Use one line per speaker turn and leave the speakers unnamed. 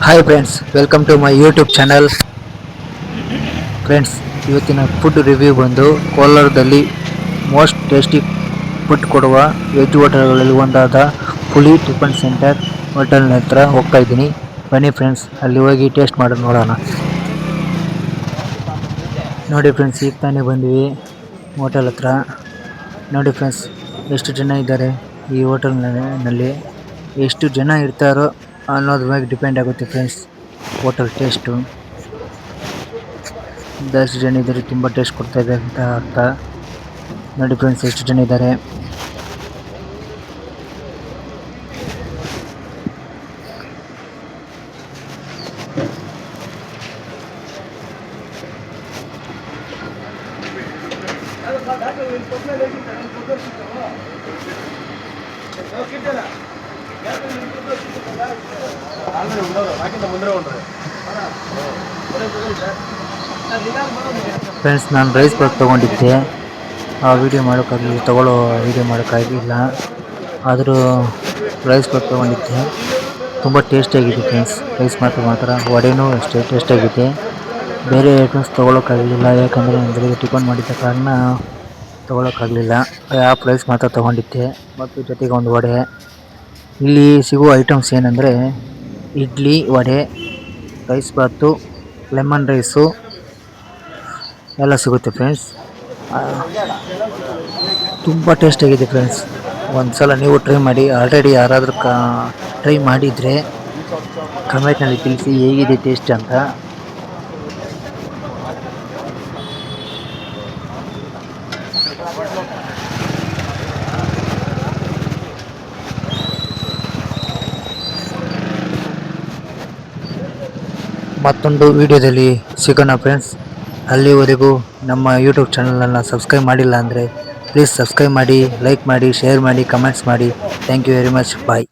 Hi friends, welcome to my YouTube channel. Friends, ಇವತ್ತಿನ food review ಬಂದು ಕೋಲಾರದಲ್ಲಿ most tasty food ಕೊಡುವ veg ಹೋಟೆಲ್ಗಳಲ್ಲಿ ಒಂದಾದ ಪುಲಿ ಟಿಫನ್ ಸೆಂಟರ್ ಹೋಟೆಲ್ನ ಹತ್ರ ಹೋಗ್ತಾ ಇದ್ದೀನಿ. ಬನ್ನಿ ಫ್ರೆಂಡ್ಸ್, ಅಲ್ಲಿ ಹೋಗಿ ಟೇಸ್ಟ್ ಮಾಡೋದು ನೋಡೋಣ. ನೋಡಿ ಫ್ರೆಂಡ್ಸ್, ಈಗ ತಾನೇ ಬಂದ್ವಿ ಹೋಟೆಲ್ ಹತ್ರ. ನೋಡಿ ಫ್ರೆಂಡ್ಸ್, ಎಷ್ಟು ಜನ ಇದ್ದಾರೆ ಈ ಹೋಟೆಲ್ನಲ್ಲಿ. ಎಷ್ಟು ಜನ ಇರ್ತಾರೋ ಅನ್ನೋದ್ರ ಮೇಲೆ ಡಿಪೆಂಡ್ ಆಗುತ್ತೆ ಫ್ರೆಂಡ್ಸ್ ಹೋಟೆಲ್ ಟೇಸ್ಟು. ಜಾಸ್ತಿ ಜನ ಇದ್ದಾರೆ, ತುಂಬ ಟೇಸ್ಟ್ ಕೊಡ್ತಾ ಇದೆ ಅಂತ ಅರ್ಥ. ನೋಡಿ ಫ್ರೆಂಡ್ಸ್, ಎಷ್ಟು ಜನ ಇದ್ದಾರೆ. ಫ್ರೆಂಡ್ಸ್, ನಾನು ರೈಸ್ ಬಾತ್ ತೊಗೊಂಡಿದ್ದೆ. ಆ ವಿಡಿಯೋ ಮಾಡೋಕ್ಕಾಗಲಿಲ್ಲ. ಆದರೂ ರೈಸ್ ಬಾತ್ ತೊಗೊಂಡಿದ್ದೆ. ತುಂಬ ಟೇಸ್ಟಿಯಾಗಿದೆ ಫ್ರೆಂಡ್ಸ್. ರೈಸ್ ಮಾತ್ರ ವಡೆನೂ ಅಷ್ಟೇ ಟೇಸ್ಟಿಯಾಗಿದೆ. ಬೇರೆ ಐಟಮ್ಸ್ ತೊಗೊಳಕ್ಕಾಗಲಿಲ್ಲ, ಯಾಕಂದರೆ ನಾನು ಬೆಳಿಗ್ಗೆ ಟಿಫನ್ ಮಾಡಿದ್ದ ಕಾರಣ ತೊಗೊಳಕ್ಕಾಗಲಿಲ್ಲ. ಹಾಫ್ ರೈಸ್ ಮಾತ್ರ ತೊಗೊಂಡಿದ್ದೆ ಮತ್ತು ಜೊತೆಗೆ ಒಂದು ವಡೆ. ಇಲ್ಲಿ ಸಿಗುವ ಐಟಮ್ಸ್ ಏನಂದರೆ ಇಡ್ಲಿ, ವಡೆ, ರೈಸ್ ಬಾತು, ಲೆಮನ್ ರೈಸು ಎಲ್ಲ ಸಿಗುತ್ತೆ ಫ್ರೆಂಡ್ಸ್. ತುಂಬ ಟೇಸ್ಟಿಯಾಗಿದೆ ಫ್ರೆಂಡ್ಸ್. ಒಂದು ಸಲ ನೀವು ಟ್ರೈ ಮಾಡಿ. ಆಲ್ರೆಡಿ ಯಾರಾದರೂ ಟ್ರೈ ಮಾಡಿದರೆ ಕಮೆಂಟ್ನಲ್ಲಿ ತಿಳಿಸಿ ಹೇಗಿದೆ ಟೇಸ್ಟ್ ಅಂತ. ಮತ್ತೊಂದು ವಿಡಿಯೋದಲ್ಲಿ ಸಿಗೋಣ ಫ್ರೆಂಡ್ಸ್. ಅಲ್ಲಿವರೆಗೂ ನಮ್ಮ ಯೂಟ್ಯೂಬ್ ಚಾನಲನ್ನು ಸಬ್ಸ್ಕ್ರೈಬ್ ಮಾಡಿಲ್ಲ ಅಂದರೆ ಪ್ಲೀಸ್ ಸಬ್ಸ್ಕ್ರೈಬ್ ಮಾಡಿ, ಲೈಕ್ ಮಾಡಿ, ಶೇರ್ ಮಾಡಿ, ಕಮೆಂಟ್ಸ್ ಮಾಡಿ. Thank you very much. Bye.